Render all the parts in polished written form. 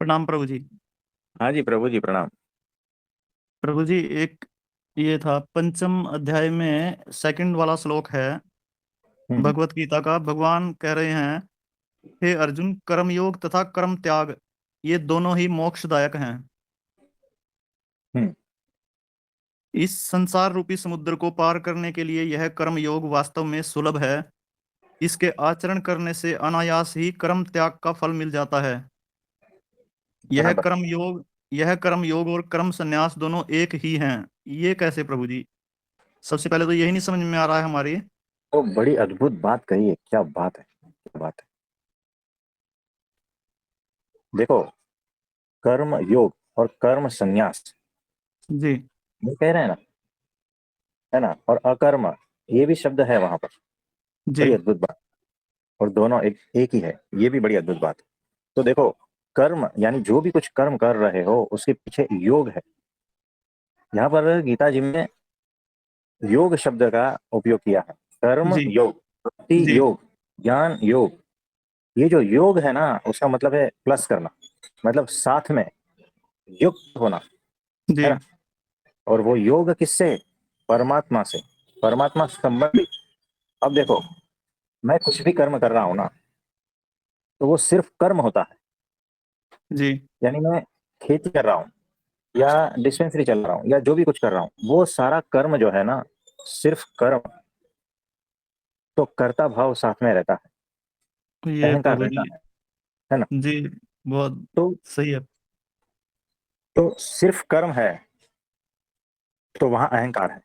प्रणाम प्रभु जी। हाँ जी प्रभु जी प्रणाम। प्रभु जी, एक ये था पंचम अध्याय में सेकंड वाला श्लोक है हम्म। भगवत गीता का। भगवान कह रहे हैं, हे अर्जुन, कर्म योग तथा कर्म त्याग ये दोनों ही मोक्षदायक हैं। हम्म। इस संसार रूपी समुद्र को पार करने के लिए यह कर्म योग वास्तव में सुलभ है। इसके आचरण करने से अनायास ही कर्म त्याग का फल मिल जाता है। यह बराबर। कर्म योग यह कर्म योग और कर्म संन्यास दोनों एक ही हैं। ये कैसे प्रभु जी? सबसे पहले तो यही नहीं समझ में आ रहा है हमारी। तो बड़ी अद्भुत बात कही है, क्या बात है, क्या बात है। देखो, कर्म योग और कर्म संन्यास जी। ये कह रहे हैं ना, है ना, और अकर्म ये भी शब्द है वहां पर। जी। बड़ी अद्भुत बात। और दोनों एक एक ही है, ये भी बड़ी अद्भुत बात है। तो देखो, कर्म यानी जो भी कुछ कर्म कर रहे हो उसके पीछे योग है। यहाँ पर गीता जी में योग शब्द का उपयोग किया है। कर्म जी। योग, भक्ति जी। योग, ज्ञान योग। ये जो योग है ना, उसका मतलब है प्लस करना, मतलब साथ में युक्त होना, जी। है ना। और वो योग किससे? परमात्मा से, परमात्मा संबंधी। अब देखो, मैं कुछ भी कर्म कर रहा हूं ना, तो वो सिर्फ कर्म होता है। जी। यानी मैं खेती कर रहा हूँ या डिस्पेंसरी चल रहा हूँ या जो भी कुछ कर रहा हूँ, वो सारा कर्म जो है ना, सिर्फ कर्म। तो कर्ता भाव साथ में रहता है, ये अहंकार प्रभु रहता जी। है ना। जी। बहुत तो सही है। तो सिर्फ कर्म है तो वहां अहंकार है।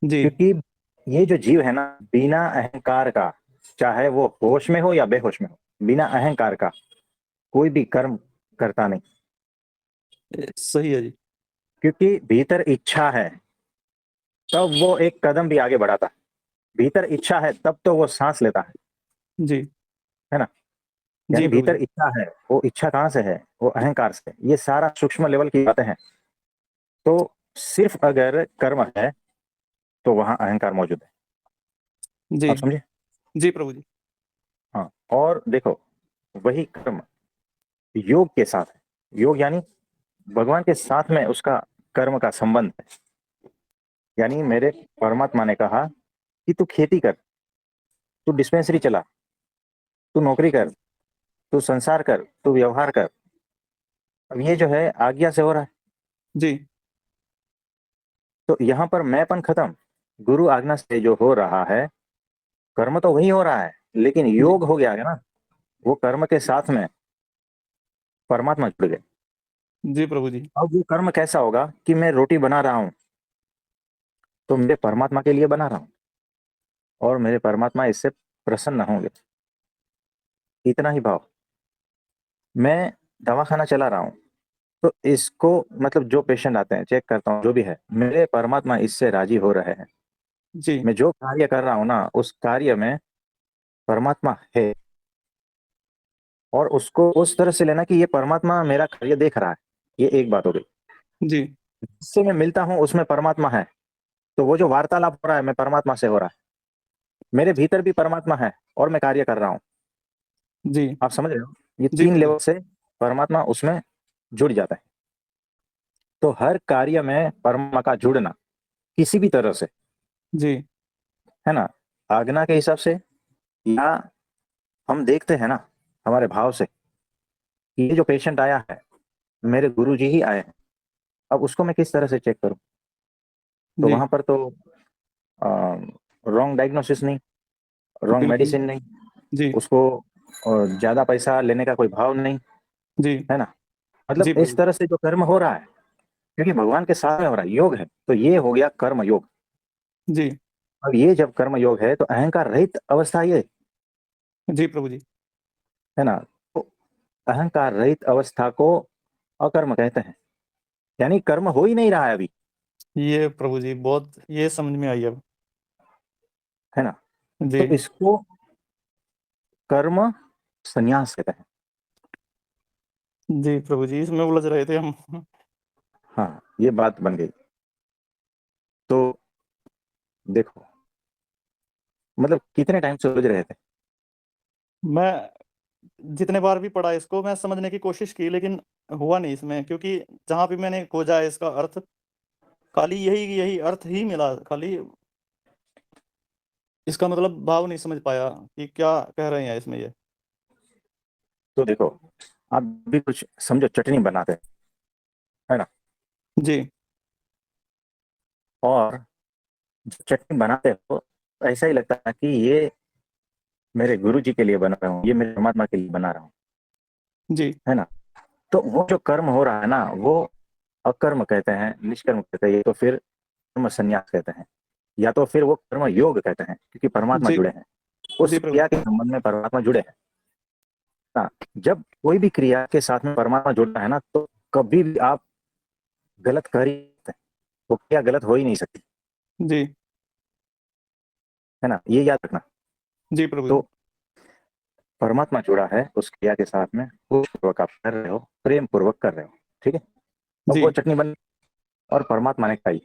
जी। क्योंकि ये जो जीव है ना, बिना अहंकार का, चाहे वो होश में हो या बेहोश में हो, बिना अहंकार का कोई भी कर्म करता नहीं। सही है जी। क्योंकि भीतर इच्छा है तब वो एक कदम भी आगे बढ़ाता है। भीतर इच्छा है तब तो वो सांस लेता जी। है ना। जी यानी प्रभु भीतर जी। इच्छा है, वो इच्छा कहाँ से है? वो अहंकार से। ये सारा सूक्ष्म लेवल की बातें हैं। तो सिर्फ अगर कर्म है तो वहां अहंकार मौजूद है। जी। आप समझे? जी प्रभु जी। हाँ, और देखो, वही कर्म योग के साथ है। योग यानी भगवान के साथ में उसका कर्म का संबंध है। यानी मेरे परमात्मा ने कहा कि तू खेती कर, तू डिस्पेंसरी चला, तू नौकरी कर, तू संसार कर, तू व्यवहार कर। अब ये जो है आज्ञा से हो रहा है। जी। तो यहाँ पर मैंपन खत्म। गुरु आज्ञा से जो हो रहा है, कर्म तो वही हो रहा है, लेकिन जी। योग हो गया है ना। वो कर्म के साथ में परमात्मा जुड़ गए। जी प्रभु जी। अब वो कर्म कैसा होगा कि मैं रोटी बना रहा हूँ तो मेरे परमात्मा के लिए बना रहा हूँ, और मेरे परमात्मा इससे प्रसन्न होंगे। इतना ही भाव। मैं दवा खाना चला रहा हूँ तो इसको, मतलब जो पेशेंट आते हैं चेक करता हूँ, जो भी है, मेरे परमात्मा इससे राजी हो रहे हैं। जी। मैं जो कार्य कर रहा हूँ ना, उस कार्य में परमात्मा है। और उसको उस तरह से लेना कि ये परमात्मा मेरा कार्य देख रहा है। ये एक बात हो गई। जी। जिससे मैं मिलता हूँ उसमें परमात्मा है। तो वो जो वार्तालाप हो रहा है मैं परमात्मा से हो रहा है। मेरे भीतर भी परमात्मा है और मैं कार्य कर रहा हूँ। जी। आप समझ रहे हो? ये जी तीन प्रभु जी। लेवल से परमात्मा उसमें जुड़ जाता है। तो हर कार्य में परमात्मा का जुड़ना किसी भी तरह से, जी। है ना, आज्ञा के हिसाब से, या हम देखते हैं ना हमारे भाव से कि ये जो पेशेंट आया है मेरे गुरु जी ही आए हैं, अब उसको मैं किस तरह से चेक करूं? तो जी। वहां पर तो रॉन्ग डायग्नोसिस नहीं, रॉन्ग बिल्कुल। मेडिसिन नहीं, जी। उसको ज्यादा पैसा लेने का कोई भाव नहीं, जी। है ना। मतलब जी इस प्रभु तरह से जो कर्म हो रहा है, क्योंकि भगवान के साथ में हो रहा है, योग है, तो ये हो गया कर्म योग। जी। अब ये जब कर्म योग है तो अहंकार रहित अवस्था ये, जी प्रभु जी। है ना। तो अहंकार रहित अवस्था को अकर्म कहते हैं। यानी कर्म हो ही नहीं रहा है अभी, ये प्रभु जी बहुत ये समझ में आई अब। है ना। जी। तो इसको कर्म संन्यास कहते हैं। जी प्रभु जी, इसमें उलझ रहे थे हम। हाँ, ये बात बन गई। तो देखो, मतलब कितने टाइम से उलझ रहे थे? मैं जितने बार भी पढ़ा इसको मैं समझने की कोशिश की, लेकिन हुआ नहीं इसमें, क्योंकि जहां भी मैंने खोजा है इसका अर्थ, खाली यही यही अर्थ ही मिला खाली। इसका मतलब भाव नहीं समझ पाया कि क्या कह रहे हैं इसमें ये। तो देखो, आप भी कुछ समझो, चटनी बनाते हैं, है ना? जी। और जब चटनी बनाते हो, ऐसा ही लगता है कि ये मेरे गुरु जी के लिए बना रहा हूँ, ये मेरे परमात्मा के लिए बना रहा हूँ, जी। है ना? तो वो जो कर्म हो रहा है ना, वो अकर्म कहते हैं, निष्कर्म कहते हैं, ये तो फिर कर्म संन्यास कहते हैं, या तो फिर वो कर्म योग कहते हैं, क्योंकि परमात्मा जी। जुड़े हैं, जी उस प्रभु। क्रिया के संबंध में परमात्मा जुड़े हैं ना। जब कोई भी क्रिया के साथ में परमात्मा जुड़ता है ना, तो कभी भी आप गलत कर ही नहीं सकते, वो क्रिया गलत हो ही नहीं सकती, जी। है ना? ये याद रखना। जी प्रभु जी। तो परमात्मा जुड़ा है उस क्रिया के साथ में, पूर्वक आप कर रहे हो, प्रेम पूर्वक कर रहे हो, ठीक है? अब जी। वो चटनी बन और परमात्मा ने खाई,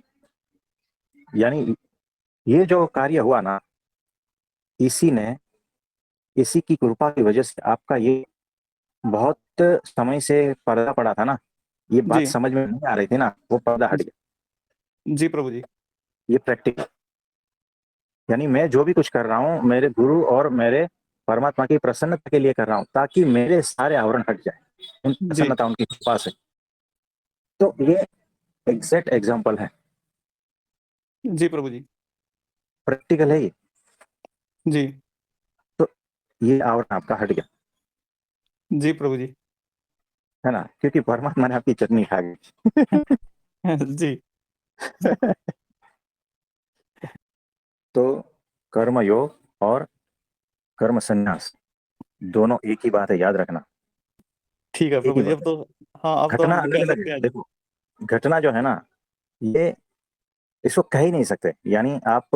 यानी ये जो कार्य हुआ ना, इसी ने, इसी की कृपा की वजह से आपका ये बहुत समय से पर्दा पड़ा था ना, ये बात जी। समझ में नहीं आ रही थी ना, वो पर्दा हट जी। गया। जी प्रभु जी। ये प्रैक्टिकल, यानी मैं जो भी कुछ कर रहा हूँ मेरे गुरु और मेरे परमात्मा की प्रसन्नता के लिए कर रहा हूँ, ताकि मेरे सारे आवरण हट जाए उनकी जी। प्रसन्नता, उनकी कृपा से। तो ये एग्जैक्ट एग्जाम्पल है, जी प्रभु जी। प्रैक्टिकल है ये। जी। तो ये आवरण आपका हट गया, जी प्रभु जी। है ना, क्योंकि परमात्मा ने आपकी चटनी खा गई। जी। तो कर्म योग और कर्म संन्यास दोनों एक ही बात है, याद रखना, ठीक है एक ही प्रभु जी, बात अब है। तो। हाँ, अब तो घटना हम अलग कह अलग है, सकते हैं जी। देखो, घटना जो है ना, ये इसको कह ही नहीं सकते, यानी आप,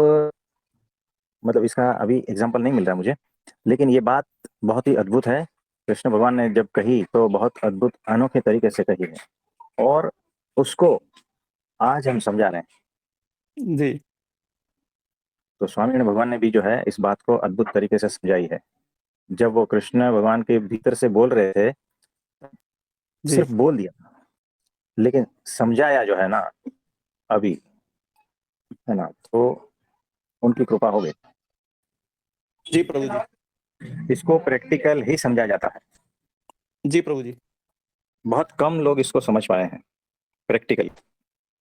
मतलब इसका अभी एग्जाम्पल नहीं मिल रहा मुझे, लेकिन ये बात बहुत ही अद्भुत है। कृष्ण भगवान ने जब कही तो बहुत अद्भुत अनोखे तरीके से कही है, और उसको आज हम समझा रहे हैं। जी। तो स्वामी भगवान ने भी जो है इस बात को अद्भुत तरीके से समझाई है। जब वो कृष्ण भगवान के भीतर से बोल रहे थे, जी। सिर्फ बोल दिया, लेकिन समझाया जो है ना अभी, है ना, तो उनकी कृपा हो गई। जी प्रभु जी। इसको प्रैक्टिकल ही समझा जाता है, जी प्रभु जी। बहुत कम लोग इसको समझ पाए हैं प्रैक्टिकल,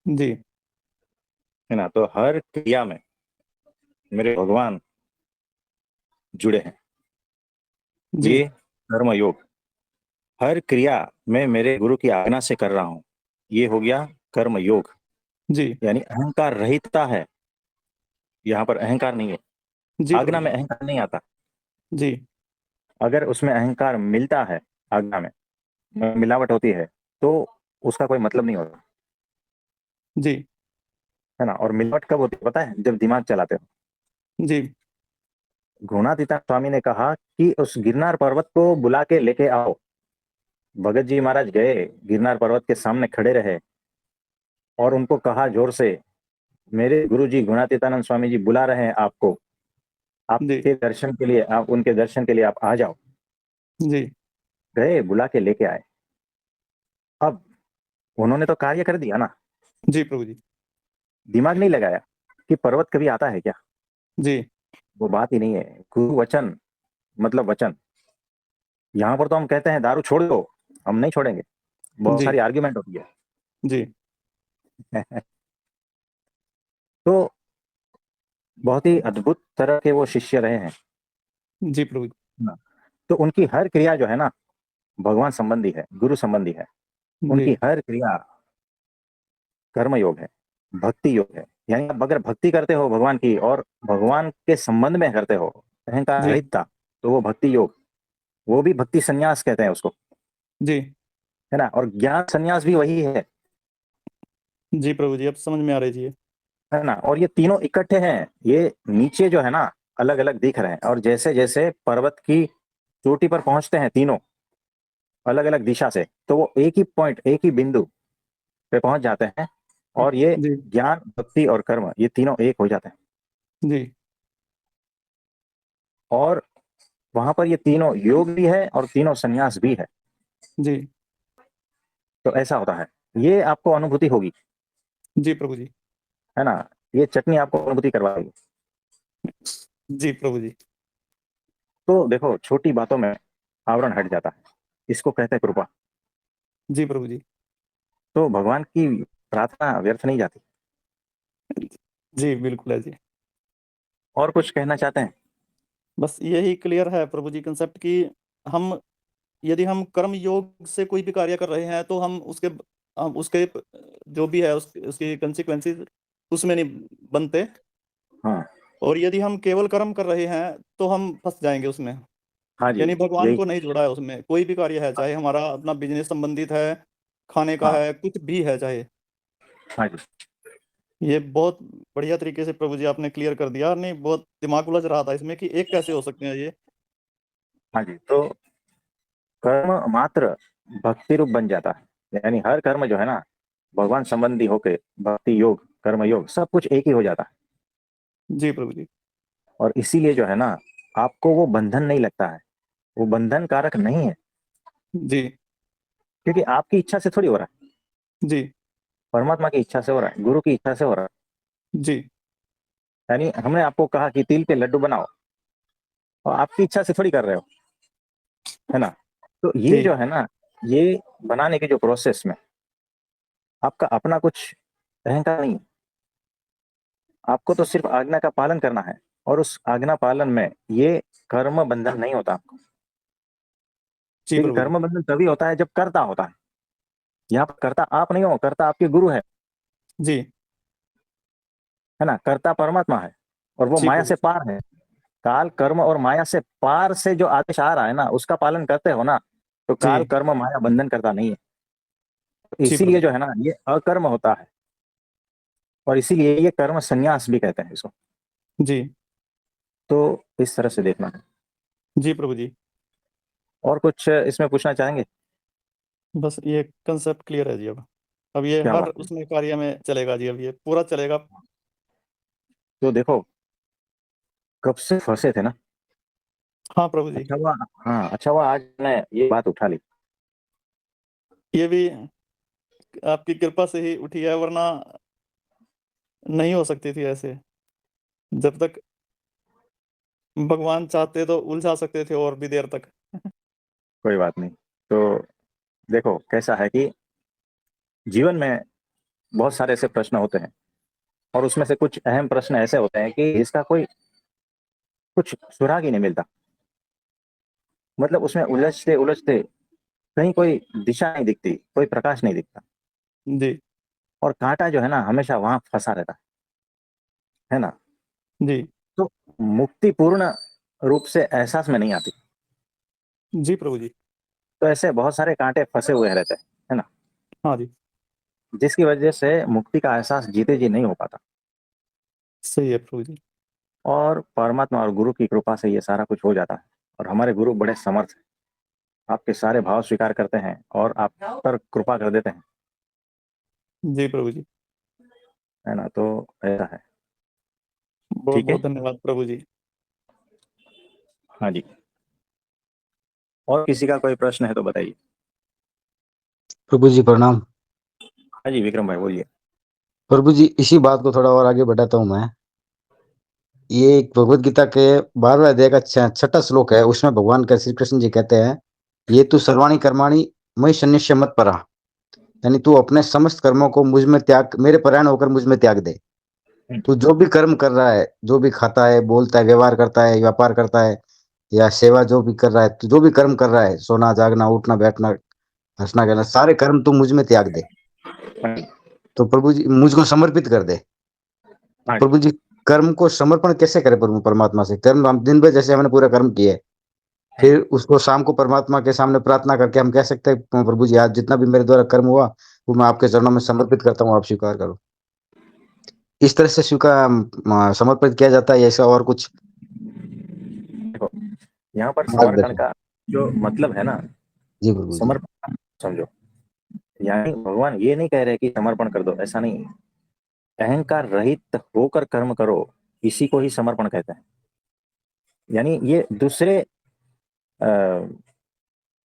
जी। है ना। तो हर क्रिया में मेरे भगवान जुड़े हैं, जी। ये कर्म योग, हर क्रिया में मेरे गुरु की आज्ञा से कर रहा हूं, ये हो गया कर्म योग। जी। यानी अहंकार रहितता है, यहाँ पर अहंकार नहीं है। जी प्रभु आज्ञा में जी। अहंकार नहीं आता, जी। अगर उसमें अहंकार मिलता है, आज्ञा में मिलावट होती है, तो उसका कोई मतलब नहीं होता, जी। है ना। और मिलावट कब होती है पता है? जब दिमाग चलाते हो। जी। गुणातीता स्वामी ने कहा कि उस गिरनार पर्वत को बुला के लेके आओ। भगत जी महाराज गए, गिरनार पर्वत के सामने खड़े रहे और उनको कहा जोर से, मेरे गुरु जी गुणातीतानंद स्वामी जी बुला रहे हैं आपको, जी। आपके दर्शन के लिए, आप उनके दर्शन के लिए आप आ जाओ। जी। गए, बुला के लेके आए। अब उन्होंने तो कार्य कर दिया ना, जी प्रभु जी। दिमाग नहीं लगाया कि पर्वत कभी आता है क्या, जी। वो बात ही नहीं है। गुरु वचन मतलब वचन। यहाँ पर तो हम कहते हैं दारू छोड़ दो, हम नहीं छोड़ेंगे, बहुत जी। सारी आर्ग्यूमेंट होती जी। है। तो बहुत ही अद्भुत तरह के वो शिष्य रहे हैं जी प्रभु जी। ना। तो उनकी हर क्रिया जो है ना, भगवान संबंधी है, गुरु संबंधी है। जी। उनकी हर क्रिया कर्म योग है, भक्ति योग है। यानी आप अगर भक्ति करते हो भगवान की, और भगवान के संबंध में करते हो, अहंकार जी। रहितता, तो वो भक्ति योग, वो भी भक्ति संन्यास कहते हैं उसको, जी। है ना। और ज्ञान संन्यास भी वही जी प्रभु जी, अब समझ में आ रही जी। है ना। और ये तीनों इकट्ठे हैं, ये नीचे जो है ना अलग अलग दिख रहे हैं, और जैसे जैसे पर्वत की चोटी पर पहुंचते हैं तीनों अलग अलग दिशा से, तो वो एक ही पॉइंट, एक ही बिंदु पे पहुंच जाते हैं। और ये जी। ज्ञान, भक्ति और कर्म, ये तीनों एक हो जाते हैं। जी। और वहां पर ये तीनों योग भी है और तीनों संन्यास भी है। जी। तो ऐसा होता है, ये आपको अनुभूति होगी, जी प्रभु जी। है ना। ये चटनी आपको अनुभूति करवाएगी। जी प्रभु जी। तो देखो, छोटी बातों में आवरण हट जाता है, इसको कहते हैं कृपा। जी प्रभु जी। तो भगवान की प्रार्थना व्यर्थ नहीं जाती। जी बिल्कुल है जी। और कुछ कहना चाहते हैं? बस यही क्लियर है प्रभु जी कंसेप्ट कि हम, यदि हम कर्म योग से कोई भी कार्य कर रहे हैं तो हम उसके जो भी है उसकी कंसिक्वेंसेस उसमें नहीं बनते। हाँ। और यदि हम केवल कर्म कर रहे हैं तो हम फंस जाएंगे उसमें। हाँ जी। यानी भगवान यही। को नहीं जोड़ा है उसमें, कोई भी कार्य है, चाहे हमारा अपना बिजनेस संबंधित है, खाने का हाँ। है, कुछ भी है चाहे। हाँ जी। ये बहुत बढ़िया तरीके से प्रभु जी आपने क्लियर कर दिया। नहीं, बहुत दिमाग उलझ रहा था इसमें कि एक कैसे हो सकते हैं ये। हाँ जी। तो कर्म मात्र भक्ति रूप बन जाता है, यानी हर कर्म जो है ना, भगवान संबंधी होके भक्ति योग कर्म योग सब कुछ एक ही हो जाता है। जी प्रभु जी। और इसीलिए जो है ना, आपको वो बंधन नहीं लगता है, वो बंधन कारक नहीं है, जी। क्योंकि आपकी इच्छा से थोड़ी हो रहा है, जी। परमात्मा की इच्छा से हो रहा है, गुरु की इच्छा से हो रहा जी। है। यानी हमने आपको कहा कि तिल के लड्डू बनाओ, और आपकी इच्छा से थोड़ी कर रहे हो, है ना। तो ये जी। जो है ना, ये बनाने के जो प्रोसेस में आपका अपना कुछ अहंकार नहीं है। आपको तो सिर्फ आज्ञा का पालन करना है, और उस आज्ञा पालन में ये कर्म बंधन नहीं होता आपको। जी क्योंकि प्रभु जी। कर्म बंधन तभी होता है जब कर्ता होता है। यहाँ पर कर्ता आप नहीं हो, कर्ता आपके गुरु है। जी। है ना, कर्ता परमात्मा है, और वो जी माया प्रभु से जी। पार है। काल कर्म और माया से पार से जो आदेश आ रहा है ना, उसका पालन करते हो ना, तो काल जी। कर्म माया बंधन करता नहीं है। तो जी प्रभु इसीलिए जो जी। है ना, ये अकर्म होता है, और इसीलिए ये कर्म संन्यास भी कहते हैं इसको। जी। तो इस तरह से देखना है। जी प्रभु जी। और कुछ इसमें पूछना चाहेंगे? बस ये कंसेप्ट क्लियर है जी। अब ये क्या हर बात है। उसमें कार्य में चलेगा जी, अब ये पूरा चलेगा। तो देखो, कब से फंसे थे ना। हाँ प्रभु जी। अच्छा हुआ। हाँ, अच्छा हुआ आज ने ये बात उठा ली। ये भी आपकी कृपा से ही उठी है, वरना नहीं हो सकती थी ऐसे। जब तक भगवान चाहते तो उलझा सकते थे और भी देर तक। कोई बात नहीं। तो देखो कैसा है कि जीवन में बहुत सारे ऐसे प्रश्न होते हैं, और उसमें से कुछ अहम प्रश्न ऐसे होते हैं कि इसका कोई कुछ सुराग ही नहीं मिलता। मतलब उसमें उलझते उलझते कहीं कोई दिशा नहीं दिखती, कोई प्रकाश नहीं दिखता। जी। और कांटा जो है ना, हमेशा वहां फंसा रहता है ना। जी। तो मुक्ति पूर्ण रूप से एहसास में नहीं आती। जी प्रभु जी। तो ऐसे बहुत सारे कांटे फंसे हुए रहते हैं, है ना, हाँ जी। जिसकी वजह से मुक्ति का एहसास जीते जी नहीं हो पाता। सही है प्रभु जी। और परमात्मा और गुरु की कृपा से ये सारा कुछ हो जाता है। और हमारे गुरु बड़े समर्थ हैं, आपके सारे भाव स्वीकार करते हैं और आप पर कृपा कर देते हैं, जी प्रभु जी। है ना। तो ऐसा है। बहुत ठीक है। बहुत धन्यवाद प्रभु जी। हाँ जी। और किसी का कोई प्रश्न है तो बताइए। प्रभु जी प्रणाम। हाँ जी, विक्रम भाई बोलिए। प्रभु जी इसी बात को थोड़ा और आगे बढ़ाता हूँ मैं। ये एक भगवत गीता के 12वें अध्याय का छठा श्लोक है। उसमें भगवान का श्री कृष्ण जी कहते हैं, ये तू सर्वाणी कर्माणि मयि सन्निश्य मत परा, यानी तू अपने समस्त कर्मों को मुझ में त्याग, मेरे परायण होकर मुझ में त्याग दे। तू जो भी कर्म कर रहा है, जो भी खाता है, बोलता है, व्यवहार करता है, व्यापार करता है, या सेवा जो भी कर रहा है, तू जो भी कर्म कर रहा है, सोना जागना उठना बैठना हंसना खेलना, सारे कर्म तू मुझ में त्याग दे। हाँ जी। तो प्रभु जी मुझको समर्पित कर दे। तो हाँ जी। प्रभु जी कर्म को समर्पण कैसे करें प्रभु परमात्मा से? कर्म हम दिन भर जैसे हमने पूरा कर्म किए, फिर उसको शाम को परमात्मा के सामने प्रार्थना करके हम कह सकते हैं, प्रभु जी आज जितना भी मेरे द्वारा कर्म हुआ वो मैं आपके चरणों में समर्पित करता हूँ, आप स्वीकार करो। इस तरह से स्वीकार समर्पित किया जाता है, या ऐसा और कुछ देखो, यहाँ पर समर्पण मार्गदर्शन? का जो मतलब है ना, जी प्रभु जी। समर्पण समझो, यानी भगवान ये नहीं कह रहे कि समर्पण कर दो, ऐसा नहीं। अहंकार रहित होकर कर्म करो, इसी को ही समर्पण कहते हैं। यानी ये दूसरे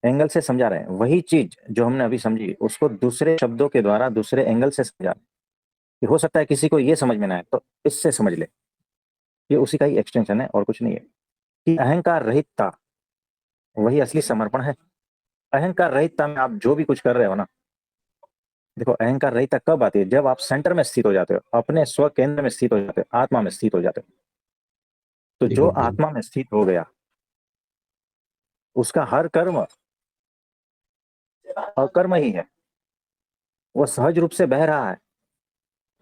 एंगल से समझा रहे हैं, वही चीज जो हमने अभी समझी उसको दूसरे शब्दों के द्वारा दूसरे एंगल से समझा रहे हैं। कि हो सकता है किसी को ये समझ में ना आए तो इससे समझ ले, ये उसी का ही एक्सटेंशन है और कुछ नहीं है। कि अहंकार रहितता वही असली समर्पण है। अहंकार रहितता में आप जो भी कुछ कर रहे हो ना, देखो अहंकार रहितता कब आती है? जब आप सेंटर में स्थित हो जाते हो, अपने स्व केंद्र में स्थित हो जाते हो, आत्मा में स्थित हो जाते हो। तो जी जो प्रभु जी। आत्मा में स्थित हो गया उसका हर कर्म अकर्म ही है, वो सहज रूप से बह रहा है,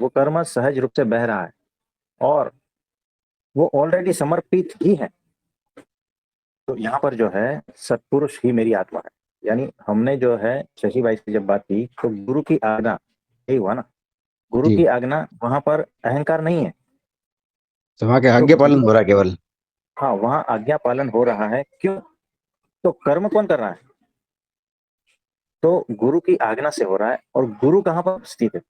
वो कर्म सहज रूप से बह रहा है और वो ऑलरेडी समर्पित ही है। तो यहाँ पर जो है सत्पुरुष ही मेरी आत्मा है। यानी हमने जो है शशि भाई से जब बात की तो गुरु की आज्ञा, यही हुआ ना, गुरु जी, की आज्ञा, वहां पर अहंकार नहीं है। तो वहाँ के तो आज्ञा पालन गुरु, हो रहा है केवल। हाँ वहां आज्ञा पालन हो रहा है। क्यों? तो कर्म कौन कर रहा है? तो गुरु की आज्ञा से हो रहा है। और गुरु कहाँ पर स्थित है?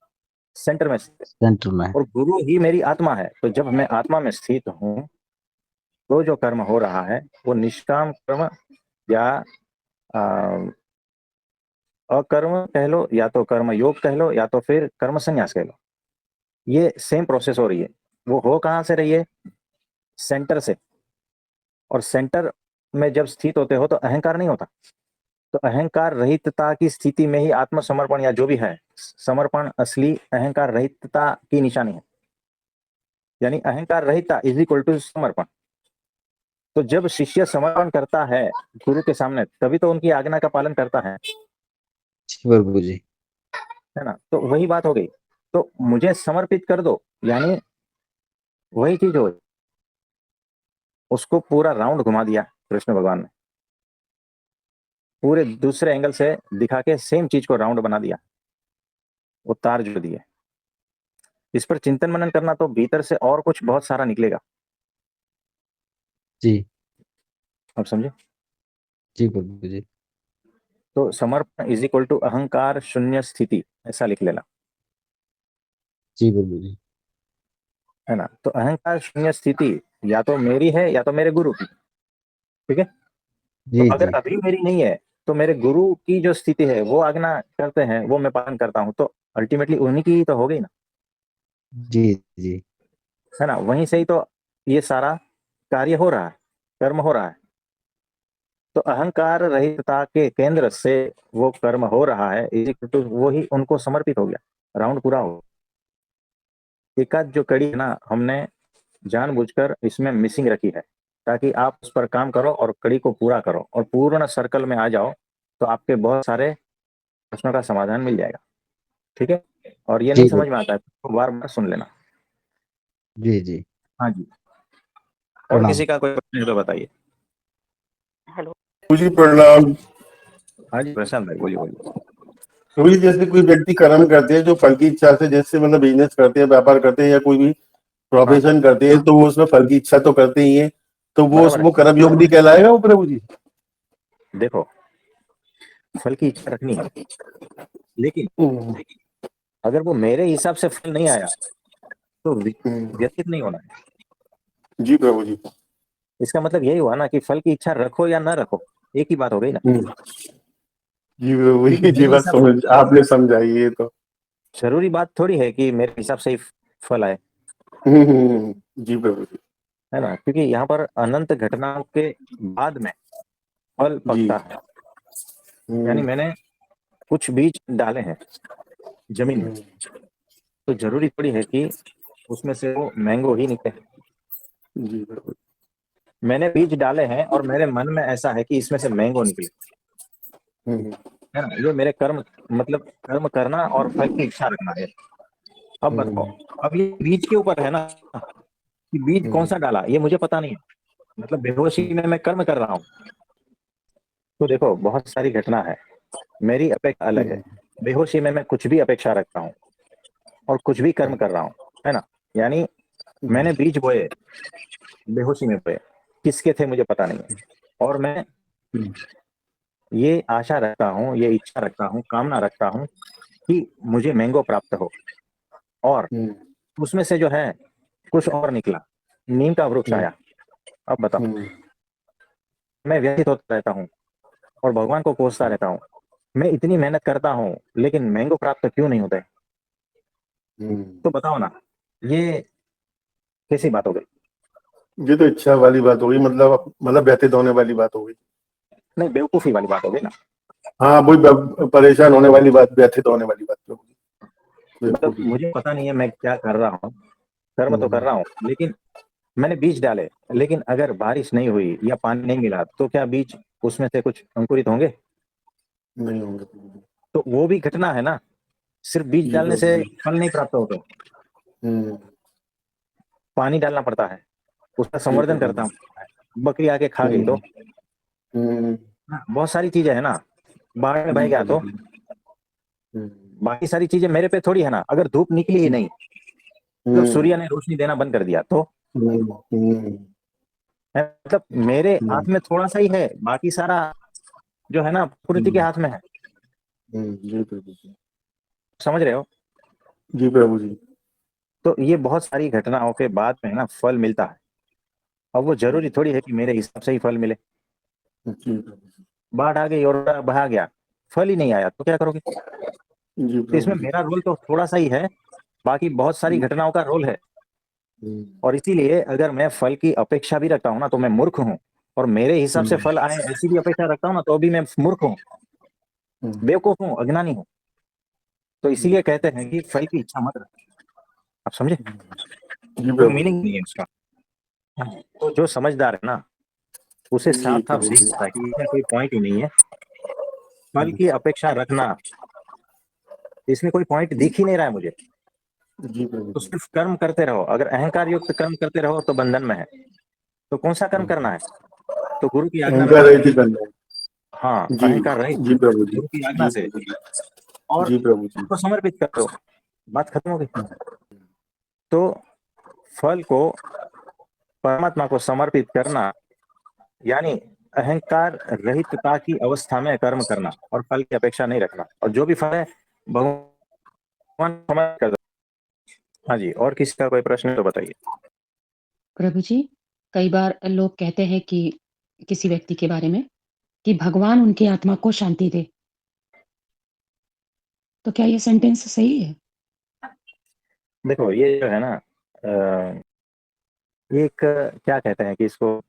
सेंटर में स्थित है। सेंटर में। और गुरु ही मेरी आत्मा है। तो जब मैं आत्मा में स्थित हूँ तो जो कर्म हो रहा है वो निष्काम कर्म या अ, अकर्म कह लो, या तो कर्म योग कह लो, या तो फिर कर्म संन्यास कह लो, ये सेम प्रोसेस हो रही है। वो हो कहाँ से रही है? सेंटर से। और सेंटर में जब स्थित होते हो तो अहंकार नहीं होता। तो अहंकार रहितता की स्थिति में ही आत्मसमर्पण या जो भी है समर्पण असली अहंकार रहितता की निशानी है। यानी अहंकार रहितता इज इक्वल टू समर्पण। तो जब शिष्य समर्पण करता है गुरु के सामने तभी तो उनकी आज्ञा का पालन करता जी प्रभु जी। है ना। तो वही बात हो गई। तो मुझे समर्पित कर दो, यानी वही चीज हो, उसको पूरा राउंड घुमा दिया कृष्ण भगवान ने, पूरे दूसरे एंगल से दिखा के सेम चीज को राउंड बना दिया, वो तार जो दिए। इस पर चिंतन मनन करना तो भीतर से और कुछ बहुत सारा निकलेगा। जी। अब समझे? जी प्रभु जी। तो समर्पण इज इक्वल टू अहंकार शून्य स्थिति, ऐसा लिख लेना, जी प्रभु जी। है ना। तो अहंकार शून्य स्थिति या तो मेरी है या तो मेरे गुरु की। ठीक है। तो जी अगर जी। अभी मेरी नहीं है तो मेरे गुरु की जो स्थिति है वो आज्ञा करते हैं, वो मैं पालन करता हूँ, तो अल्टीमेटली उन्हीं की ही तो हो गई ना, जी जी। है ना। वहीं से ही तो ये सारा कार्य हो रहा है, कर्म हो रहा है। तो अहंकार रहितता के केंद्र से वो कर्म हो रहा है, तो वो ही उनको समर्पित हो गया, राउंड पूरा हो। एकाध जो कड़ी है ना, हमने जानबूझकर इसमें मिसिंग रखी है ताकि आप उस पर काम करो और कड़ी को पूरा करो और पूर्ण सर्कल में आ जाओ, तो आपके बहुत सारे प्रश्नों का समाधान मिल जाएगा। ठीक है। और ये नहीं जी समझ में आता है तो बार बार सुन लेना। जी। जी। हाँ जी। और प्रणाम। किसी का कोई प्रश्न है तो बताइए। हेलो। जी प्रणाम। हाँ जी प्रशांत भाई, बोलिए बोलिए। तो ये जैसे कोई व्यक्ति कर्म करते हैं जो फल की इच्छा से, जैसे मतलब बिजनेस करते हैं, व्यापार करते हैं या कोई भी हाँ प्रोफेशन करते हैं, तो वो उसमें फल की इच्छा तो करते ही है, तो वो बराबर है। वो कर्म योग नहीं कहलाएगा वो प्रभु जी? देखो फल की इच्छा रखनी है, लेकिन हम्म, अगर वो मेरे हिसाब से फल नहीं आया तो हम्म, व्यतीत नहीं होना है। जी प्रभु जी। इसका मतलब यही हुआ ना कि फल की इच्छा रखो या ना रखो, एक ही बात हो गई ना। हम्म, जी प्रभु क्योंकि जी, ये मेरे बात हिसाब समझ से आपने समझाई ये तो। जरूरी बात थोड़ी है कि मेरे हिसाब से ही फल आए, जी प्रभु जी। है ना। क्योंकि यहाँ पर अनंत घटनाओं के बाद में फल जी। पकता है। यानी मैंने कुछ बीज डाले हैं जमीन में, हम्म, तो जरूरी थोड़ी है कि उसमें से वो मैंगो ही निकले। जी प्रभु। मैंने बीज डाले हैं और मेरे मन में ऐसा है कि इसमें से मैंगो निकले, हम्म, है ना। ये मेरे कर्म, मतलब कर्म करना और फल की इच्छा रखना है। अब बताओ, हम्म, अब ये बीज के ऊपर है ना कि बीज कौन हम्म, सा डाला, ये मुझे पता नहीं है। मतलब बेहोशी में मैं कर्म कर रहा हूँ। तो देखो बहुत सारी घटना है, मेरी अपेक्षा अलग है। हम्म, बेहोशी में मैं कुछ भी अपेक्षा रखता हूँ और कुछ भी कर्म कर रहा हूँ, है ना। यानी मैंने बीज बोए, बेहोशी में बोए, किसके थे मुझे पता नहीं है। और मैं हम्म, ये आशा रखता हूँ, ये इच्छा रखता हूँ, कामना रखता हूँ कि मुझे मैंगो प्राप्त हो। और हम्म, उसमें से जो है कुछ और निकला, नीम का वृक्ष हम्म, आया। अब बताओ, हम्म, मैं व्यथित होता रहता हूँ और भगवान को कोसता रहता हूँ, मैं इतनी मेहनत करता हूँ लेकिन मैंगो प्राप्त क्यों नहीं होता है? हम्म। तो बताओ ना, ये कैसी बात हो गई? ये तो इच्छा वाली बात हो गई, मतलब व्यतीत होने वाली बात हो गई। नहीं, बेवकूफी वाली बात हो गई ना। हाँ, वही परेशान होने वाली बात, व्यथित होने वाली बात तो होगी। मतलब बेवकूफी। मुझे पता नहीं है मैं क्या कर रहा हूँ, कर्म तो कर हम्म, रहा हूँ, लेकिन मैंने बीज डाले, लेकिन अगर बारिश नहीं हुई या पानी नहीं मिला तो क्या बीज उसमें से कुछ अंकुरित होंगे? नहीं होंगे। तो वो भी घटना है ना, सिर्फ बीज जी डालने प्रभु से जी। फल नहीं प्राप्त होते, हम्म। पानी डालना पड़ता है, उसका जी संवर्धन प्रभु करता जी। हूँ, बकरी आके खा गई तो हम्म। हम्म। हाँ, बहुत सारी चीजें है ना, बाढ़ में बह जी गया प्रभु तो जी। हम्म। बाकी सारी चीजें मेरे पे थोड़ी है ना, अगर धूप निकली ही नहीं, मतलब हम्म। सूर्य ने रोशनी देना बंद कर दिया तो हम्म। हम्म। मतलब मेरे हम्म। हाथ में थोड़ा सा ही है, बाकी सारा जो है ना प्रकृति के हाथ में है। जी प्रभु जी। समझ रहे हो? जी प्रभु जी। तो ये बहुत सारी घटनाओं के बाद में ना फल मिलता है। अब वो जरूरी थोड़ी है कि मेरे हिसाब से ही फल मिले। जी प्रभु जी। बाढ़ आ गई और बहा गया, फल ही नहीं आया तो क्या करोगे? जी तो इसमें प्रभु जी। मेरा रोल तो थोड़ा सा ही है, बाकी बहुत सारी घटनाओं का रोल है। हम्म। और इसीलिए अगर मैं फल की अपेक्षा भी रखता हूँ ना तो मैं मूर्ख हूँ, और मेरे हिसाब से फल आए ऐसी भी अपेक्षा रखता हूँ ना तो भी मैं मूर्ख हूँ, हम्म। बेवकूफ हूँ, अज्ञानी हूँ। तो इसीलिए कहते हैं कि फल की इच्छा मत रखो। आप समझे? जी कोई प्रभु जी। मीनिंग नहीं है इसका। तो जो समझदार है ना, उसे जी साफ साफ प्रभु दिख जी। जाता है कि इसमें कोई पॉइंट ही नहीं है, फल की अपेक्षा रखना, इसमें कोई पॉइंट दिख ही नहीं रहा है मुझे। जी प्रभु तो जी। सिर्फ कर्म करते रहो, अगर अहंकार युक्त कर्म करते रहो तो बंधन में है। तो कौन सा कर्म करना है? तो गुरु की आज्ञा में अहंकार कर्म रहित ही करना करना है। है। हाँ, जी। अहंकार रहित, जी प्रभु जी। गुरु की आज्ञा जी से, प्रभु जी। और जी प्रभु जी। उसको समर्पित कर दो, बात खत्म हो गई। तो फल को परमात्मा को समर्पित करना यानी अहंकार रहितता की अवस्था में कर्म करना और फल की अपेक्षा नहीं रखना, और जो भी फल है भगवान समर्पित कर दो। हाँ जी, और किसी का कोई प्रश्न है तो बताइए। प्रभु जी, कई बार लोग कहते हैं कि किसी व्यक्ति के बारे में कि भगवान उनकी आत्मा को शांति दे। तो क्या ये सेंटेंस सही है? देखो ये जो है ना, एक क्या कहते हैं कि इसको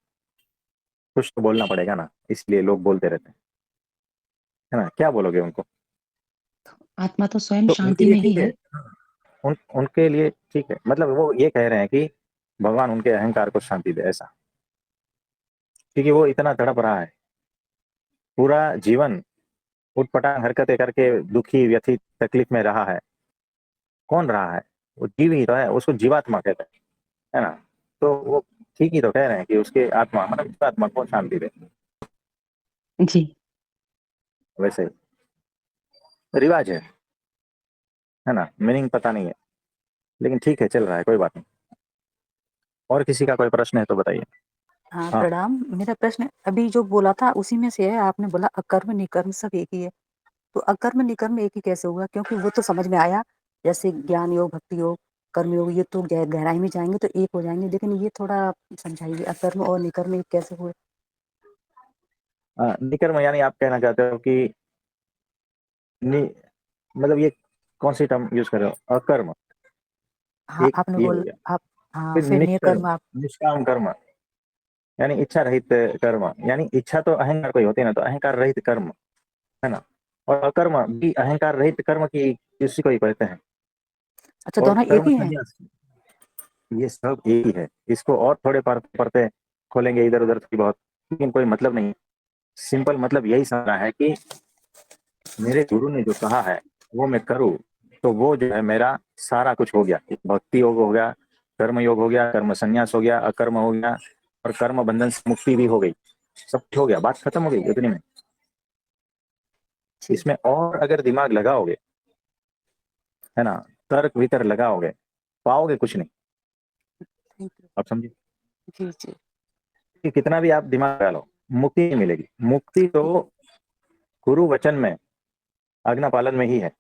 कुछ तो बोलना पड़ेगा ना, इसलिए लोग बोलते रहते हैं, है ना? क्या बोलोगे उनको? आत्मा तो स्वयं तो उनके शांति लिए में ही ठीक है, है। उनके लिए ठीक है, मतलब वो ये कह रहे हैं कि भगवान उनके अहंकार को शांति दे, ऐसा, क्योंकि वो इतना तड़प रहा है, पूरा जीवन उटपटांग हरकतें करके दुखी व्यथित तकलीफ में रहा है। कौन रहा है? वो जीव ही तो है, उसको जीवात्मा कहते हैं, है ना? तो वो ठीक ही तो कह रहे हैं कि उसके आत्मा मतलब जीवात्मा को शांति दे। जी। वैसे ही रिवाज है ना, मीनिंग पता नहीं है, लेकिन ठीक है, चल रहा है, कोई बात नहीं। और किसी का कोई प्रश्न है तो बताइए। हाँ, हाँ, प्रणाम। मेरा प्रश्न अभी जो बोला था उसी में से है। आपने बोला अकर्म निकर्म सब एक ही है, तो अकर्म निकर्म एक ही कैसे हुआ? क्योंकि वो तो समझ में आया, जैसे ज्ञान योग, भक्ति योग, कर्म योग, ये तो गहराई में जाएंगे तो एक हो जाएंगे, लेकिन ये थोड़ा समझाइए, अकर्म और निकर्म एक कैसे हुए? निकर्म यानी आप कहना चाहते हो कि नि, मतलब ये कौन सी टर्म यूज कर रहे हो? अकर्म हाँ, एक आपने ये हो बोल गया, आप हाँ, फिर फिर निष्कर्म, निकर्म आप निष्काम कर्म, यानी इच्छा रहित कर्म, यानी इच्छा तो अहंकार को ही होती है ना, तो अहंकार रहित कर्म, है ना? और अकर्म भी अहंकार रहित कर्म की इसी को ही कहते हैं। अच्छा, और दोनों एक कर्म ही हैं? संन्यास, ये सब एक ही है। इसको और थोड़े पढ़ते पढ़ते खोलेंगे इधर उधर थोड़ी बहुत, लेकिन कोई मतलब नहीं। सिंपल मतलब यही समझना है कि मेरे गुरु ने जो कहा है वो मैं करूँ, तो वो जो है मेरा सारा कुछ हो गया। भक्ति योग हो गया, कर्म योग हो गया, कर्म संन्यास हो गया, अकर्म हो गया, और कर्म बंधन से मुक्ति भी हो गई, सब कुछ हो गया, बात खत्म हो गई उतनी में। ठीक। इसमें और अगर दिमाग लगाओगे, है ना, तर्क वितर्क लगाओगे, पाओगे कुछ नहीं। Thank you. आप समझे? जी जी। कि कितना भी आप दिमाग लगा लो, मुक्ति नहीं मिलेगी। मुक्ति तो गुरु वचन में, आज्ञा पालन में ही है।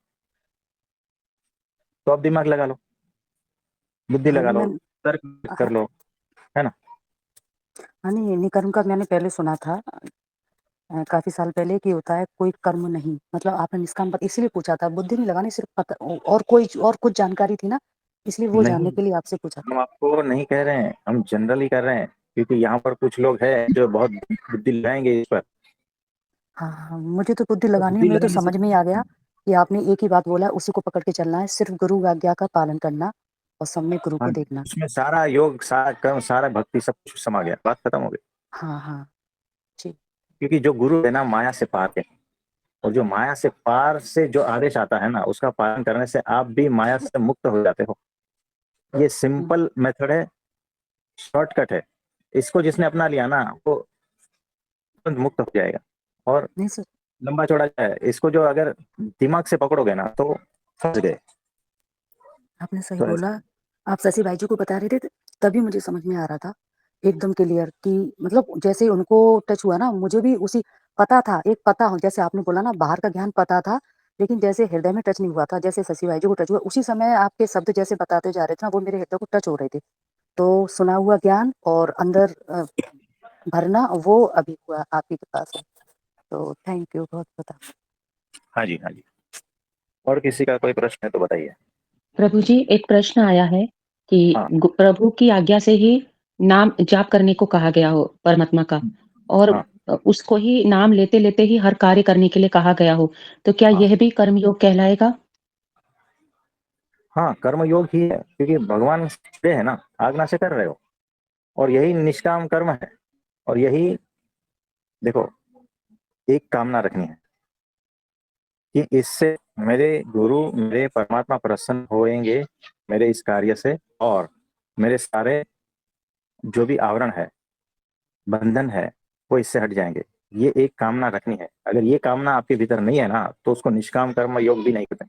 तो अब दिमाग लगा लो, बुद्धि हाँ लगा जी, लो, मैं तर्क कर हाँ, लो, है ना? हाँ, नहीं निकर्म का मैंने पहले सुना था काफ़ी साल पहले कि होता है कोई कर्म नहीं, मतलब आपने निष्काम पद इसलिए पूछा था, बुद्धि नहीं लगानी सिर्फ़ पता और कुछ जानकारी थी ना, इसलिए वो नहीं, जानने के लिए आपसे पूछा था। हम आपको नहीं कह रहे हैं, हम जनरली कर रहे हैं, क्योंकि यहाँ पर कुछ लोग हैं जो बहुत बुद्धि लगाएंगे इस पर। हाँ, हाँ, मुझे तो बुद्धि तो लगानी है, बुद्धि मुझे तो लगाने से समझ में ही आ गया कि आपने एक ही बात बोला है, उसी को पकड़ के चलना है, सिर्फ़ गुरु आज्ञा का पालन करना और सब में गुरु हाँ, को देखना। उसमें सारा योग, सारा कर्म, सारा भक्ति सब कुछ समा गया, बात खत्म हो गई। हाँ, हाँ, जी। क्योंकि जो गुरु है ना माया से पार है, और जो माया से पार से जो आदेश आता है ना उसका पालन करने से आप भी माया से मुक्त हो जाते हो। ये हुँ, सिंपल मेथड है, शॉर्टकट है। इसको जिसने अपना लिया ना वो तुरंत मुक्त हो जाएगा। और नहीं सर लंबा चौड़ा क्या है, इसको जो अगर दिमाग से पकड़ोगे ना तो फंस गए। आपने सही तो बोला। आप शशि भाई जी को बता रहे थे, तभी मुझे समझ में आ रहा था, एकदम क्लियर कि मतलब जैसे उनको टच हुआ ना, मुझे भी उसी पता था, एक पता हो जैसे आपने बोला ना बाहर का ज्ञान पता था, लेकिन जैसे हृदय में टच नहीं हुआ था, जैसे शशि भाई जी को टच हुआ, उसी समय आपके शब्द जैसे बताते जा रहे थे ना, वो मेरे हृदय को टच हो रहे थे। तो सुना हुआ ज्ञान और अंदर भरना वो अभी हुआ आप ही के पास है। तो थैंक यू बहुत-बहुत आपका। हाँ जी, हाँ जी। और किसी का कोई प्रश्न है तो बताइए। प्रभु जी, एक प्रश्न आया है कि हाँ, प्रभु की आज्ञा से ही नाम जाप करने को कहा गया हो परमात्मा का, और हाँ, उसको ही नाम लेते-लेते ही हर कार्य करने के लिए कहा गया हो, तो क्या हाँ, यह भी कर्मयोग कहलाएगा? हाँ, कर्मयोग ही है, क्योंकि भगवान दे है ना, आज्ञा से कर रहे हो, और यही निष्काम कर्म है। और यही देखो, एक कामना रखनी है कि इससे मेरे गुरु, मेरे परमात्मा प्रसन्न होएंगे मेरे इस कार्य से, और मेरे सारे जो भी आवरण है, बंधन है, वो इससे हट जाएंगे। ये एक कामना रखनी है। अगर ये कामना आपके भीतर नहीं है ना तो उसको निष्काम कर्म योग भी नहीं कहते।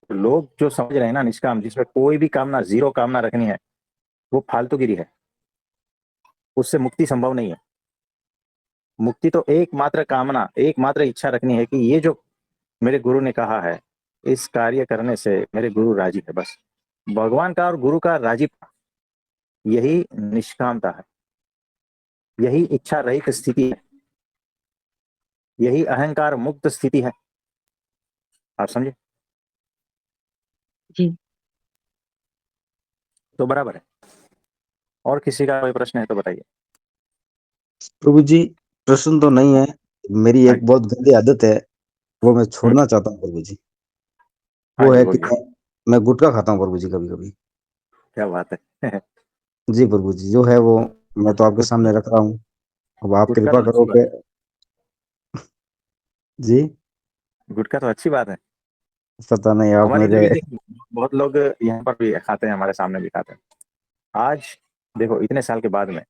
तो लोग जो समझ रहे हैं ना निष्काम, जिसमें कोई भी कामना, जीरो कामना रखनी है, वो फालतूगिरी है। उससे मुक्ति संभव नहीं है। मुक्ति तो एकमात्र कामना, एकमात्र इच्छा रखनी है कि ये जो मेरे गुरु ने कहा है, इस कार्य करने से मेरे गुरु राजी है, बस। भगवान का और गुरु का राजी, यही निष्कामता है, यही इच्छा रहित स्थिति है, यही अहंकार मुक्त स्थिति है। आप समझे? जी। तो बराबर है। और किसी का कोई प्रश्न है तो बताइए। प्रभु जी, प्रश्न तो नहीं है, मेरी हाँ एक जी। बहुत गंदी आदत है, वो मैं हम्म, छोड़ना चाहता हूँ प्रभु जी। हाँ वो जी, है कि बोलिए। मैं गुटखा खाता हूँ प्रभु जी कभी-कभी। क्या बात है। जी प्रभु जी, जो है वो मैं तो आपके गुटखा, सामने रख रहा हूँ। अब आप गुटखा कृपा तो अच्छी करो बात कि जी, है, गुटखा तो अच्छी बात है। पता नहीं आप हमारे इधर मेरे भी देखो, बहुत लोग यहाँ पर भी खाते हैं, हमारे सामने भी खाते हैं। आज देखो, इतने साल के बाद में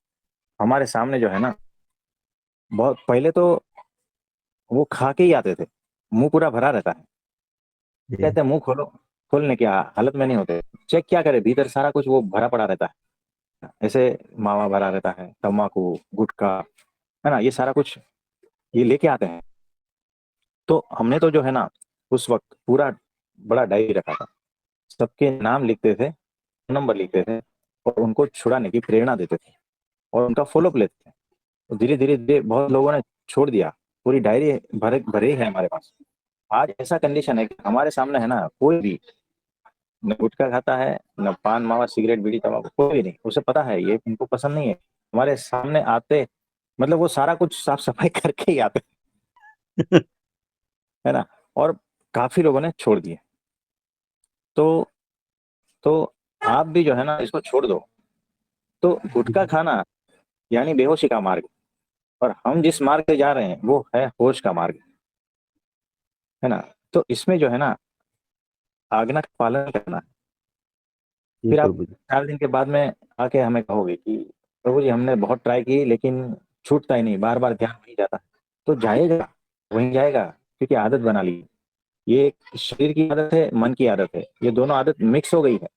हमारे सामने जो है ना, बहुत पहले तो वो खा के ही आते थे, मुंह पूरा भरा रहता है। जी, कहते हैं मुंह खोलो, खोलने की हालत में नहीं होते। चेक क्या करे, भीतर सारा कुछ वो भरा पड़ा रहता है। ऐसे मावा भरा रहता है, तम्बाकू, गुटखा, है ना, ये सारा कुछ ये लेके आते हैं। तो हमने तो जो है ना उस वक्त पूरा बड़ा डायरी रखा था, सबके नाम लिखते थे, नंबर लिखते थे, और उनको छुड़ाने की प्रेरणा देते थे, और उनका फॉलोअप लेते थे। तो धीरे धीरे धीरे बहुत लोगों ने छोड़ दिया। पूरी डायरी भरे भरे ही है हमारे पास। आज ऐसा कंडीशन है कि हमारे सामने है ना, कोई भी न गुटखा खाता है, न पान मावा सिगरेट बीड़ी तंबाकू, कोई भी नहीं। उसे पता है ये इनको पसंद नहीं है। हमारे सामने आते, मतलब वो सारा कुछ साफ सफाई करके ही आते, है ना। और काफी लोगों ने छोड़ दिए। तो तो आप भी जो है ना इसको छोड़ दो। तो गुटखा खाना यानी बेहोशी का मार्ग, और हम जिस मार्ग पे जा रहे हैं वो है होश का मार्ग, है ना। तो इसमें जो है ना आज्ञा का पालन करना है। जी फिर आप प्रभु जी। 4 दिन के बाद में आके हमें कहोगे कि प्रभु जी हमने बहुत ट्राई की लेकिन छूटता ही नहीं, बार बार ध्यान नहीं जाता। तो जाएगा, वहीं जाएगा, क्योंकि आदत बना ली। ये एक शरीर की आदत है, मन की आदत है, ये दोनों आदत मिक्स हो गई है,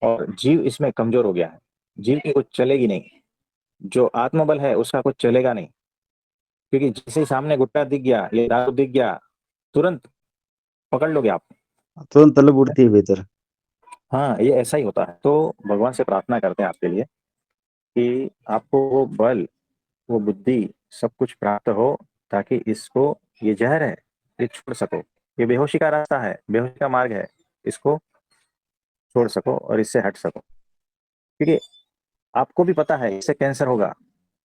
और जीव इसमें कमजोर हो गया है। जीव की कुछ चलेगी नहीं, जो आत्मबल है उसका कुछ चलेगा नहीं। क्योंकि जैसे ही सामने गुट्टा दिख गया, ये दारू दिख गया, तुरंत पकड़ लोगे आप। तुरंत तलब उठती है भीतर। हाँ, ये ऐसा ही होता है। तो भगवान से प्रार्थना करते हैं आपके लिए कि आपको वो बल, वो बुद्धि सब कुछ प्राप्त हो, ताकि इसको, ये जहर है, ये छोड़ सको। ये बेहोशी का रास्ता है, बेहोशी का मार्ग है, इसको छोड़ सको और इससे हट सको। क्योंकि आपको भी पता है इससे कैंसर होगा,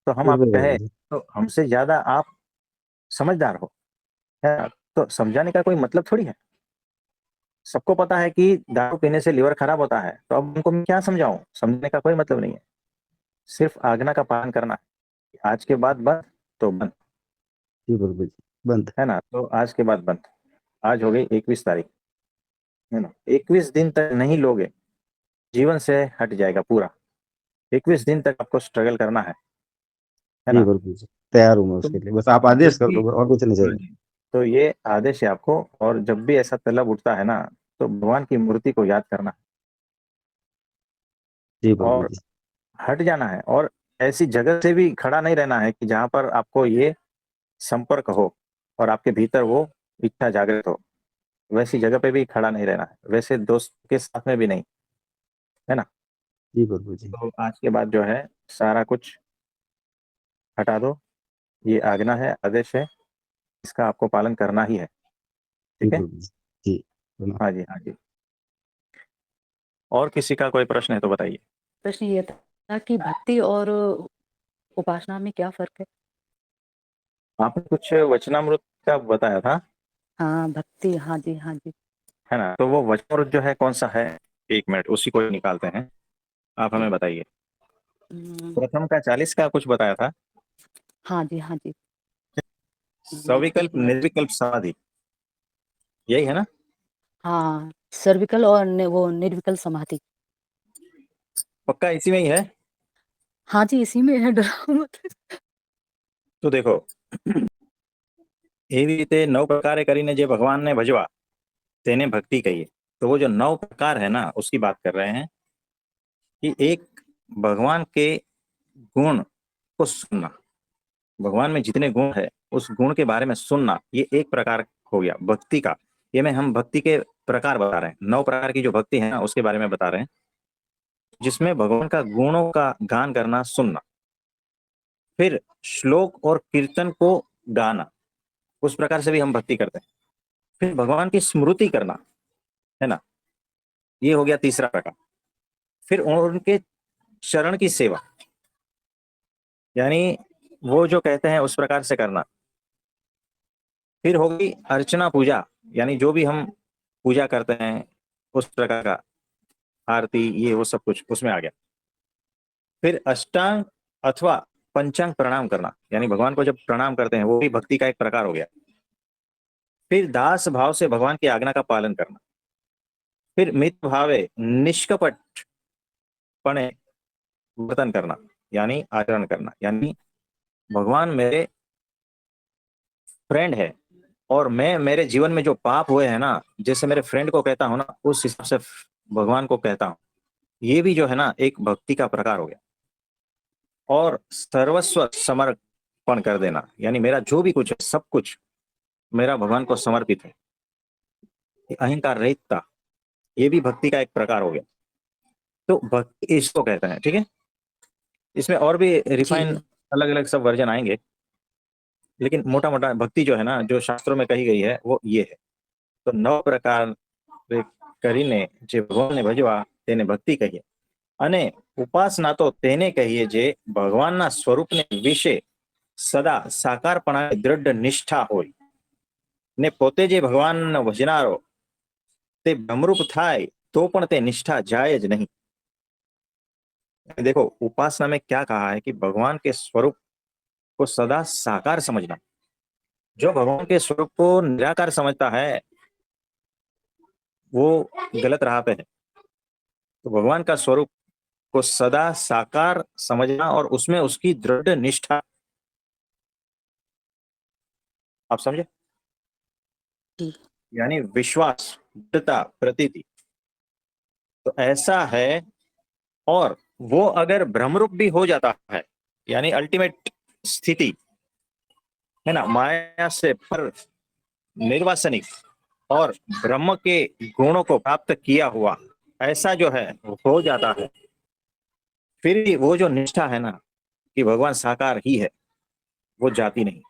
तो हम आपको बिल्कुल कहे प्रभु जी। तो हमसे ज्यादा आप समझदार हो, है ना? तो समझाने का कोई मतलब थोड़ी है। सबको पता है कि दारू पीने से लीवर खराब होता है, तो अब उनको मैं क्या समझाऊं? समझने का कोई मतलब नहीं है। सिर्फ आज्ञा का पालन करना है। आज के बाद बंद तो बंद, जी प्रभु जी, बंद। है ना? तो आज के बाद बंद। आज हो गई 21 तारीख, है ना? 21 दिन तक नहीं लोगे, जीवन से हट जाएगा पूरा। 21 दिन तक आपको स्ट्रगल करना है जी ना? प्रभु जी, तैयार हूँ मैं तो उसके लिए, बस आप जब आदेश कर भी, दो, और कुछ नहीं हाँ चाहिए। जी, तो ये आदेश है आपको। और जब भी ऐसा तलब उठता है ना, तो भगवान की मूर्ति को याद करना जी प्रभु और जी। हट जाना है। और ऐसी जगह से भी खड़ा नहीं रहना है कि जहां पर आपको ये संपर्क हो और आपके भीतर वो इच्छा जागृत हो। वैसी जगह पे भी खड़ा नहीं रहना है, वैसे दोस्त के साथ में भी नहीं, है ना? जी प्रभु जी। तो आज के बाद जो है सारा कुछ हटा दो। ये आज्ञा है, आदेश है, इसका आपको पालन करना ही है। जी ठीक है? प्रभु जी। जी प्रणाम। हाँ जी, हाँ जी। और किसी का कोई प्रश्न है तो बताइए। प्रश्न ये था कि भक्ति और उपासना में क्या फर्क है? आपने कुछ वचनामृत का बताया था, हाँ, भक्ति, हाँ जी, हाँ जी। है ना? तो वो वचनामृत जो है कौन सा है? 1 मिनट, उसी को निकालते हैं। आप हमें बताइए। हम्म, प्रथम का 40 का कुछ बताया था, हाँ जी, हाँ जी। एक सविकल्प मिनट। निर्विकल्प समाधि, यही है ना? हाँ, सर्विकल और वो निर्विकल समाधि। पक्का इसी में ही है? हाँ जी, इसी में है, डरो मत। तो देखो, એવી રીતે 9 પ્રકારે કરીને જે ભગવાનને ભજવા તેને ભક્તિ કહીએ। तो वो जो 9 प्रकार है ना, उसकी बात कर रहे हैं कि एक, भगवान के गुण को सुनना, भगवान में जितने गुण है उस गुण के बारे में सुनना, ये एक प्रकार हो गया भक्ति का। ये में हम भक्ति के प्रकार बता रहे हैं, 9 प्रकार की जो भक्ति है ना उसके बारे में बता रहे हैं, जिसमें भगवान का गुणों का गान करना, सुनना। फिर श्लोक और कीर्तन को गाना, उस प्रकार से भी हम भक्ति करते हैं। फिर भगवान की स्मृति करना, है ना? ये हो गया तीसरा प्रकार। फिर उनके चरण की सेवा, यानी वो जो कहते हैं उस प्रकार से करना। फिर होगी अर्चना पूजा, यानी जो भी हम पूजा करते हैं उस प्रकार का, आरती, ये वो सब कुछ उसमें आ गया। फिर अष्टांग अथवा पंचांग प्रणाम करना, यानी भगवान को जब प्रणाम करते हैं वो भी भक्ति का एक प्रकार हो गया। फिर दास भाव से भगवान की आज्ञा का पालन करना। फिर मित भावे निष्कपटपणे वर्तन करना, यानी आचरण करना, यानी भगवान मेरे फ्रेंड है और मैं मेरे जीवन में जो पाप हुए हैं ना, जैसे मेरे फ्रेंड को कहता हूं ना, उस हिसाब से भगवान को कहता हूं। ये भी जो है ना एक भक्ति का प्रकार हो गया। और सर्वस्व समर्पण कर देना, यानी मेरा जो भी कुछ है सब कुछ मेरा भगवान को समर्पित है। अहंकार रहितता, ये भी भक्ति का एक प्रकार हो गया। तो भक्ति इसको कहते हैं, ठीक है? इसमें और भी जी, रिफाइन अलग अलग सब वर्जन आएंगे, लेकिन मोटा मोटा भक्ति जो है ना, जो शास्त्रों में कही गई है वो ये है। तो 9 પ્રકાર કરીને જે ભગવાનને ભજવા તેને ભક્તિ કહીએ। અને ઉપાસના તો તેને કહીએ જે ભગવાનના સ્વરૂપને વિશે સદા સાકારપણાની દૃઢ નિષ્ઠા હોય ને પોતે જે ભગવાનનો ભજનારો તે ભ્રમરૂપ થાય તો પણ તે નિષ્ઠા જાય જ નહીં। देखो, उपासना में क्या कहा है कि भगवान के स्वरूप को सदा साकार समझना। जो भगवान के स्वरूप को निराकार समझता है वो गलत राह पे है। तो भगवान का स्वरूप को सदा साकार समझना और उसमें उसकी दृढ़ निष्ठा, आप समझे? जी। यानी विश्वास, दृढ़ता, प्रतीति, तो ऐसा है। और वो अगर भ्रमरूप भी हो जाता है, यानी अल्टीमेट स्थिति, है ना, माया से पर निर्वासनिक और ब्रह्म के गुणों को प्राप्त किया हुआ, ऐसा जो है हो जाता है, फिर भी वो जो निष्ठा है ना कि भगवान साकार ही है, वो जाती नहीं।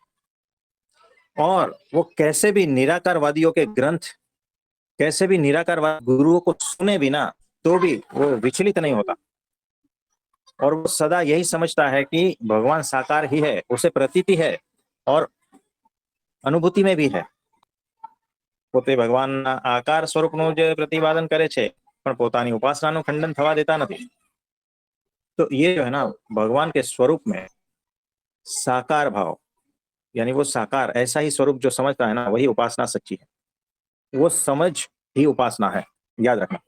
और वो कैसे भी निराकारवादियों के ग्रंथ, कैसे भी निराकारवाद गुरुओं को सुने भी ना, तो भी वो विचलित नहीं होता। और वो सदा यही समझता है कि भगवान साकार ही है, उसे प्रतीति है और अनुभूति में भी है। પોતે ભગવાનના આકાર સ્વરૂપનું જે પ્રતિપાદન કરે છે, પણ પોતાની ઉપાસનાનું ખંડન થવા દેતા નથી। तो ये जो है ना, भगवान के स्वरूप में साकार भाव, यानी वो साकार ऐसा ही स्वरूप जो समझता है ना, वही उपासना सच्ची है। वो समझ ही उपासना है, याद रखना।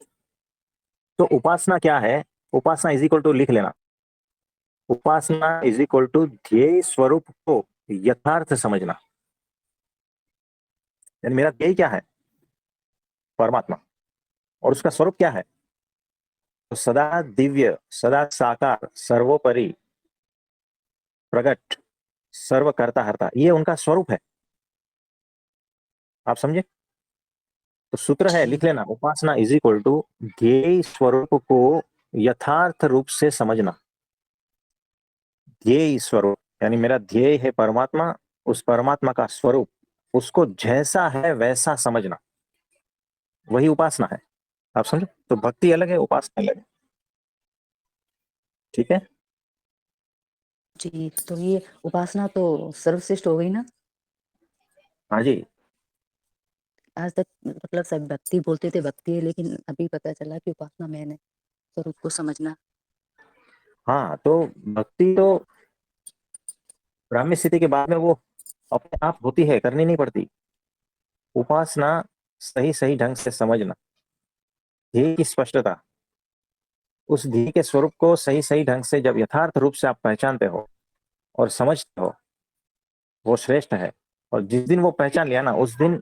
तो उपासना क्या है? उपासना इज इक्वल टू, लिख लेना, उपासना इज इक्वल टू ध्येय स्वरूप को यथार्थ समझना। यानी मेरा ध्येय क्या है? परमात्मा। और उसका स्वरूप क्या है? तो सदा दिव्य, सदा साकार, सर्वोपरि, प्रगट, सर्वकर्ता हर्ता, ये उनका स्वरूप है। आप समझे? तो सूत्र है, लिख लेना, उपासना इज इक्वल टू ध्येय स्वरूप को यथार्थ रूप से समझना। ध्येय स्वरूप यानी मेरा ध्येय है परमात्मा, उस परमात्मा का स्वरूप, उसको जैसा है वैसा समझना, वही उपासना है। आप समझे? तो भक्ति अलग है, उपासना अलग है। ठीक है? जी, तो ये उपासना तो सर्वश्रेष्ठ हो गई ना। हाँ जी। आज तक मतलब सब भक्ति बोलते थे भक्ति है, लेकिन अभी पता चला कि उपासना मैन है, स्वरूप को समझना। हाँ, तो भक्ति तो ब्राह्मी स्थिति के बाद में वो अपने आप होती है, करनी नहीं पड़ती। उपासना सही सही ढंग से समझना, ध्येय की स्पष्टता, उस ध्येय के स्वरूप को सही सही ढंग से जब यथार्थ रूप से आप पहचानते हो और समझते हो, वो श्रेष्ठ है। और जिस दिन वो पहचान लिया ना, उस दिन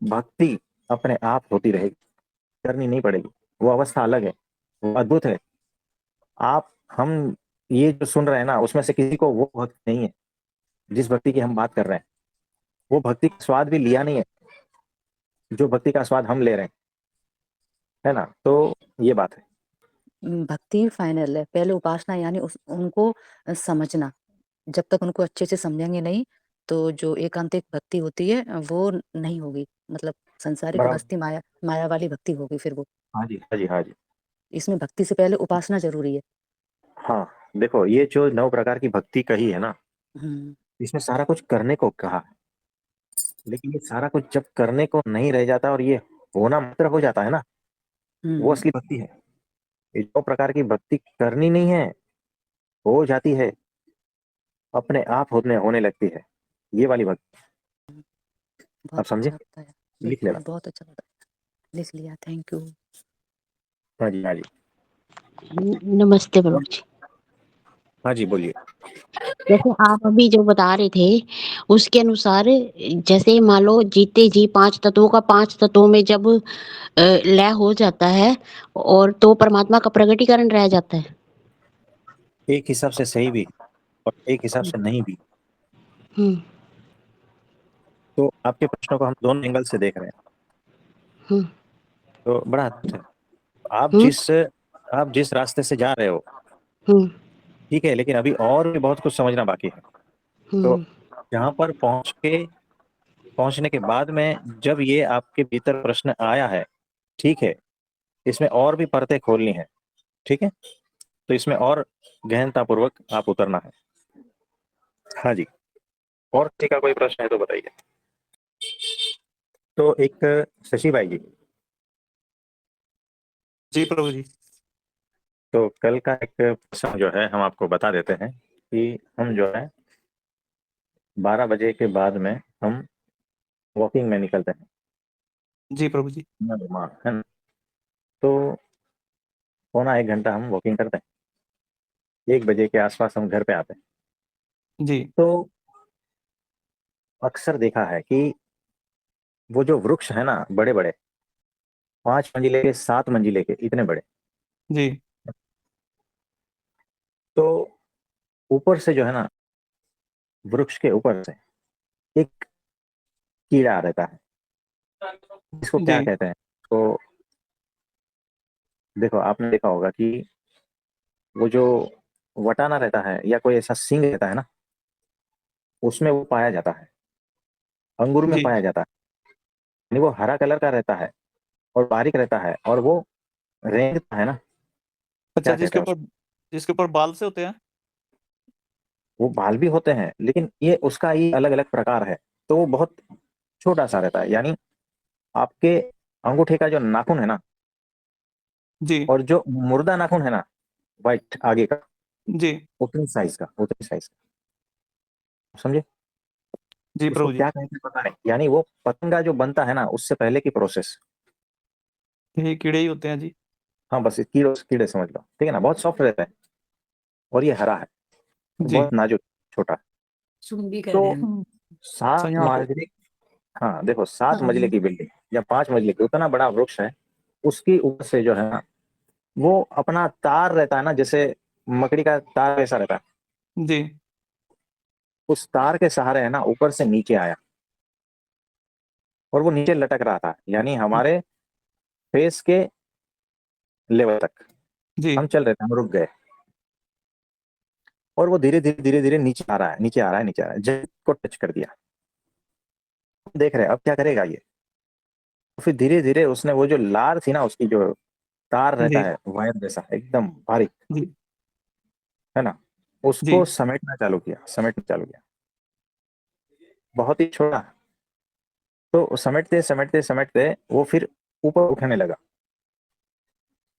भक्ति अपने आप होती रहेगी, करनी नहीं पड़ेगी। वो अवस्था अलग है, वो अद्भुत है। आप हम ये जो सुन रहे हैं ना, उसमें से किसी को वो भक्ति नहीं है जिस भक्ति की हम बात कर रहे हैं। वो भक्ति का स्वाद भी लिया नहीं है जो भक्ति का स्वाद हम ले रहे हैं, है ना? तो ये बात है। भक्ति फाइनल है, पहले उपासना यानी उनको समझना। जब तक उनको अच्छे से समझेंगे नहीं, तो जो एकांतिक भक्ति होती है वो नहीं होगी। मतलब संसारिक बराबर। भक्ति माया माया वाली भक्ति होगी फिर वो। हाँ जी, हाँ जी, हाँ जी। इसमें भक्ति से पहले उपासना जरूरी है। हाँ, देखो, ये जो 9 प्रकार की भक्ति कही है ना, हम्म। इसमें सारा कुछ करने को कहा है। लेकिन ये सारा कुछ जब करने को नहीं रह जाता और ये होना मात्र हो जाता है ना, वो असली भक्ति है। ये 9 प्रकार की भक्ति करनी नहीं है, हो जाती है, अपने आप होने होने लगती है, ये वाली भक्ति। आप बहुत समझे? अच्छा बताया। लिख लेना। बिल्कुल बहुत अच्छा बताया, लिख लिया, थैंक यू। हाँ जी, हाँ जी। नमस्ते प्रभु जी। हाँ जी, बोलिए। जैसे आप अभी जो बता रहे थे उसके अनुसार, जैसे मान लो जीते जी 5 तत्वों का 5 तत्वों में जब लय हो जाता है और तो परमात्मा का प्रकटीकरण रह जाता है। एक हिसाब से सही भी और एक हिसाब से नहीं भी। हम्म। तो आपके प्रश्नों को हम दोनों एंगल से देख रहे हैं, हम्म। तो बड़ा अद्भुत है। आप हम्म। जिस रास्ते से जा रहे हो, हम्म। ठीक है, लेकिन अभी और भी बहुत कुछ समझना बाकी है। तो हम्म। यहाँ पर पहुंचने के बाद में जब ये आपके भीतर प्रश्न आया है, ठीक है, इसमें और भी परतें खोलनी है, ठीक है, तो इसमें और गहनता पूर्वक आप उतरना है। हाँ जी। और किसी का कोई प्रश्न है तो बताइए। तो एक शशि भाई जी, जी प्रभु जी। तो कल का एक प्रश्न जो है हम आपको बता देते हैं कि हम जो है 12 बजे के बाद में हम वॉकिंग में निकलते हैं, जी प्रभु जी। है ना? तो 1.25 घंटा हम वॉकिंग करते हैं, 1 बजे के आसपास हम घर पे आते हैं। जी। तो अक्सर देखा है कि वो जो वृक्ष है ना, बड़े बड़े, 5 मंजिले के, 7 मंजिले के, इतने बड़े, जी। तो ऊपर से जो है ना, वृक्ष के ऊपर से एक कीड़ा रहता है, इसको क्या जी। कहते हैं? तो देखो, आपने देखा होगा कि वो जो वटाना रहता है या कोई ऐसा सींग रहता है ना, उसमें वो पाया जाता है, अंगूर में जी पाया जाता है। यानी वो हरा कलर का रहता है और बारीक रहता है और वो रेंगता है ना, अच्छा, क्या कहते हैं उसको? जिसके ऊपर बाल से होते हैं। वो बाल भी होते हैं, लेकिन ये उसका ही अलग अलग प्रकार है। तो वो बहुत छोटा सा रहता है, यानी आपके अंगूठे का जो नाखून है ना, जी और जो मुर्दा नाखून है ना, वाइट आगे का, जी उतनी साइज का, समझे? जी उसको प्रभु जी। क्या कहते हैं पता नहीं, यानी वो पतंगा जो बनता है ना, उससे पहले की प्रोसेस। ये कीड़े ही होते हैं जी। हाँ, बस कीड़े कीड़े समझ लो, ठीक है ना, बहुत सॉफ्ट रहता है और ये हरा है, जी। बहुत नाजुक, छोटा। सुन भी कह तो रहे हैं। अच्छा, 7 यहाँ पे। मंजिले, हाँ देखो, 7 मंजिले हाँ। की बिल्डिंग या 5 मंजिले की, उतना बड़ा वृक्ष है। उसकी ऊपर से जो है ना, वो अपना तार रहता है ना, जैसे मकड़ी का तार ऐसा रहता है, जी उस तार के सहारे है ना ऊपर से नीचे आया, और वो नीचे लटक रहा था, यानी हमारे फेस के लेवल तक जी हम चल रहे थे, हम रुक गए। और वो धीरे धीरे धीरे धीरे नीचे आ रहा है, नीचे आ रहा है, नीचे आ रहा है, जब को टच कर दिया। देख रहे हैं अब क्या करेगा ये। फिर धीरे धीरे उसने वो जो लार थी ना, उसकी जो तार रहता जी है वायर जैसा एकदम बारीक, जी है ना, उसको जी समेटना चालू किया, बहुत ही छोटा। तो समेटते समेटते समेटते वो फिर ऊपर उठने लगा,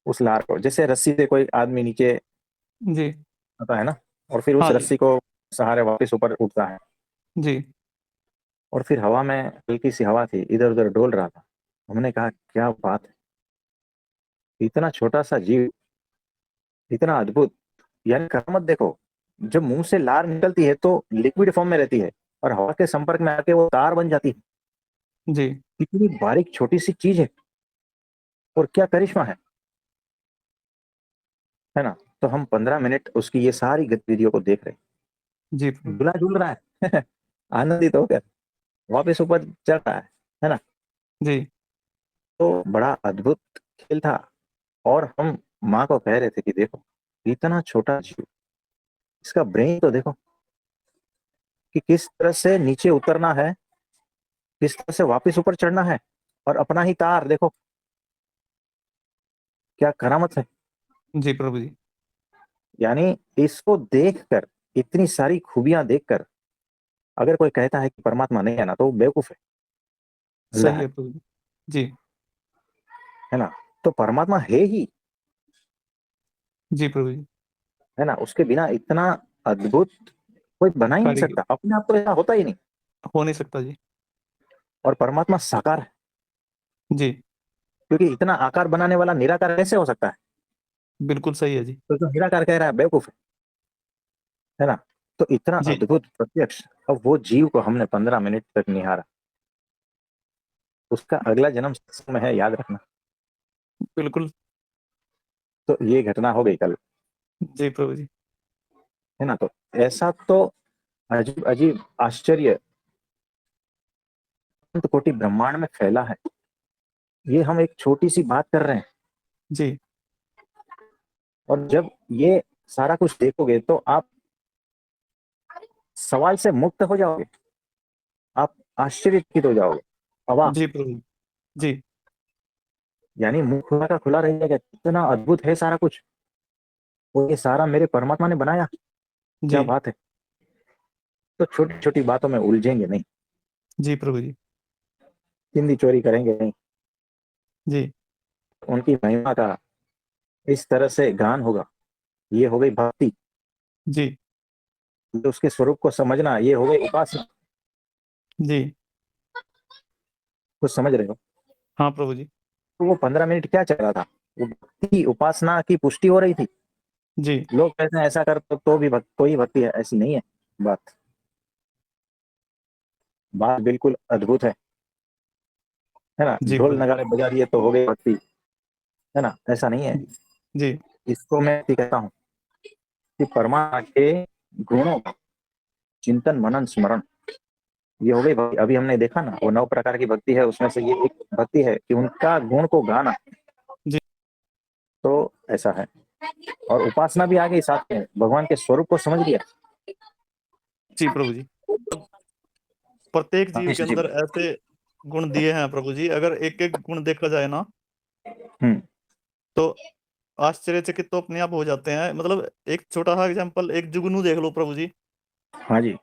उस लार को, जैसे रस्सी से कोई आदमी नीचे जी। आता है ना, और फिर उस हाँ जी। रस्सी को सहारे वापस ऊपर उठता है। जी और फिर हवा में हल्की सी हवा थी, इधर उधर डोल रहा था। हमने कहा क्या बात है, इतना छोटा सा जीव, इतना अद्भुत, यानी करामत देखो। जब मुंह से लार निकलती है तो लिक्विड फॉर्म में रहती है, और हवा के संपर्क में आके वो तार बन जाती है। जी कितनी बारीक छोटी सी चीज है, और क्या करिश्मा है ना। तो हम 15 मिनट उसकी ये सारी गतिविधियों को देख रहे, जी प्रभु। झूला झूल रहा है आनंदित होकर वापस ऊपर चढ़ रहा है ना। जी तो बड़ा अद्भुत खेल था। और हम माँ को कह रहे थे कि देखो, इतना छोटा जीव, इसका ब्रेन तो देखो, कि किस तरह से नीचे उतरना है, किस तरह से वापस ऊपर चढ़ना है, और अपना ही तार देखो, क्या करामत है। जी प्रभु जी। यानी इसको देखकर, इतनी सारी खूबियां देखकर, अगर कोई कहता है कि परमात्मा नहीं है ना, तो वो बेवकूफ है, अल्लाह सही है है प्रभु जी। जी है ना। तो परमात्मा है ही, जी प्रभु जी। है ना, उसके बिना इतना अद्भुत कोई बना ही नहीं कारीगर सकता, अपने आप तो ऐसा होता ही नहीं। हो नहीं सकता जी। और परमात्मा साकार है, जी क्योंकि इतना आकार बनाने वाला निराकार कैसे हो सकता है? बिल्कुल सही है जी। तो जो निराकार कह रहा है बेवकूफ है ना। तो इतना जी अद्भुत प्रत्यक्ष, अब वो जीव को हमने 15 मिनट तक निहारा, उसका अगला जन्म सत्संग में है, याद रखना। बिल्कुल। तो ये घटना हो गई कल, जी प्रभु जी। है ना। तो ऐसा तो अजीब अजीब आश्चर्य अनंत कोटि ब्रह्मांड में फैला है। ये हम एक छोटी सी बात कर रहे हैं, जी और जब ये सारा कुछ देखोगे तो आप सवाल से मुक्त हो जाओगे, आप आश्चर्यचकित हो जाओगे, अवाक। जी प्रभु जी। यानी मुंह खुला का खुला रह जाएगा, इतना अद्भुत है सारा कुछ, और ये सारा मेरे परमात्मा ने बनाया, क्या जी बात है। तो छोटी छोटी बातों में उलझेंगे नहीं, जी प्रभु जी। चिंदी चोरी करेंगे नहीं, जी उनकी महिमा का इस तरह से गान होगा, ये हो गई भक्ति। जी तो उसके स्वरूप को समझना, ये हो गई उपासना। जी। कुछ समझ रहे हो? हाँ प्रभु जी। तो वो 15 मिनट क्या चल रहा था, वो भक्ति उपासना की पुष्टि हो रही थी। जी लोग कहते हैं ऐसा कर तो भी कोई भक्ति है, ऐसी नहीं है बात। बात बिल्कुल अद्भुत है ना। जी ढोल प्रभु नगाड़े बजा दिए तो हो गई भक्ति, है ना, ऐसा नहीं है। जी। जी इसको मैं कहता हूँ कि परमात्मा के गुणों का चिंतन मनन स्मरण, ये हो गई भक्ति। अभी हमने देखा ना, वो 9 प्रकार की भक्ति है, उसमें से ये एक भक्ति है कि उनका गुण को गाना। जी तो ऐसा है। और उपासना भी आ गई साथ में, भगवान के स्वरूप को समझ लिया। जी प्रभु जी। प्रत्येक हाँ जीव के जी। अंदर ऐसे गुण दिए हैं प्रभु जी, अगर एक एक गुण देखा जाए ना हम्म। तो आश्चर्यचकित तो अपने आप हो जाते हैं। मतलब एक छोटा सा एग्जांपल, एक जुगनू देख लो प्रभु जी, हाँ जी।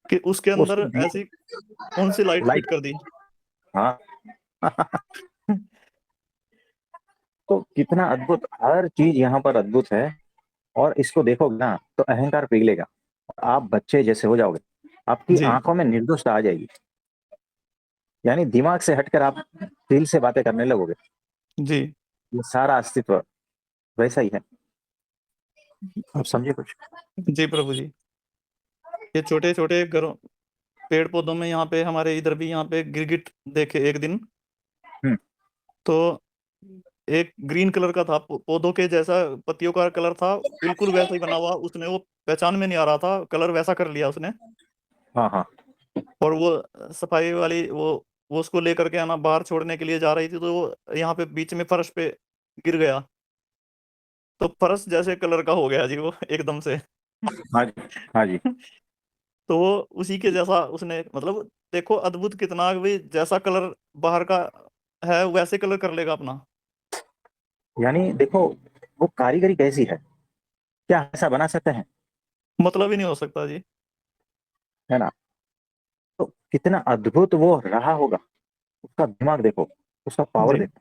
कि उसके अंदर उसको ऐसी कौन सी लाइट फिट लाइट। कर दी। हाँ। तो कितना अद्भुत, हर चीज यहाँ पर अद्भुत है। और इसको देखोगे ना तो अहंकार पिघलेगा, आप बच्चे जैसे हो जाओगे, आपकी जी आंखों में निर्दोषता आ जाएगी। यानी दिमाग से हटकर आप दिल से बातें करने लगोगे। जी ये सारा अस्तित्व वैसा ही है। आप समझे कुछ? जी प्रभु जी। ये छोटे छोटे घरों पेड़ पौधों में, यहाँ पे हमारे इधर भी यहाँ पे गिरगिट देखे एक दिन। हम्म। तो एक ग्रीन कलर का था, पौधों के जैसा पत्तियों का कलर था, बिल्कुल वैसा ही बना हुआ उसने, वो पहचान में नहीं आ रहा था, कलर वैसा कर लिया उसने। हाँ हाँ। और वो सफाई वाली वो उसको लेकर के आना बाहर छोड़ने के लिए जा रही थी, तो वो यहाँ पे बीच में फर्श पे गिर गया, तो फर्श जैसे कलर का हो गया जी वो एकदम से। हाँ जी। हाँ जी। तो वो उसी के जैसा उसने, मतलब देखो अद्भुत कितना, भी जैसा कलर बाहर का है वैसे कलर कर लेगा अपना। यानी देखो, वो कारीगरी कैसी है, क्या ऐसा बना सकते हैं? मतलब ही नहीं हो सकता जी। है ना? तो कितना अद्भुत वो रहा होगा, उसका दिमाग देखो, उसका पावर जी देखो।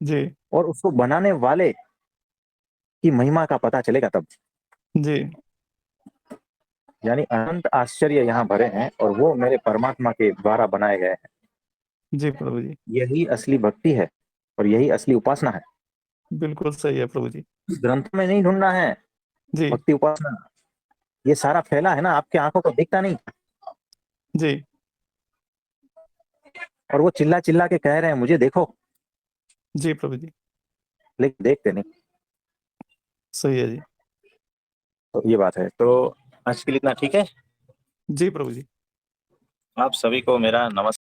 जी और उसको बनाने वाले की महिमा का पता चलेगा तब। जी यानी अनंत आश्चर्य यहाँ भरे हैं, और वो मेरे परमात्मा के द्वारा बनाए गए हैं। जी प्रभु जी। यही असली भक्ति है, और यही असली उपासना है। बिल्कुल सही है प्रभु जी। ग्रंथ में नहीं ढूंढना है जी भक्ति उपासना, ये सारा फैला है ना, आपके आंखों को दिखता नहीं। जी और वो चिल्ला चिल्ला के कह रहे हैं मुझे देखो, जी प्रभु जी। लेकिन देखते नहीं। सही है जी। तो ये बात है। तो आज के लिए इतना ठीक है। जी प्रभु जी। आप सभी को मेरा नमस्कार।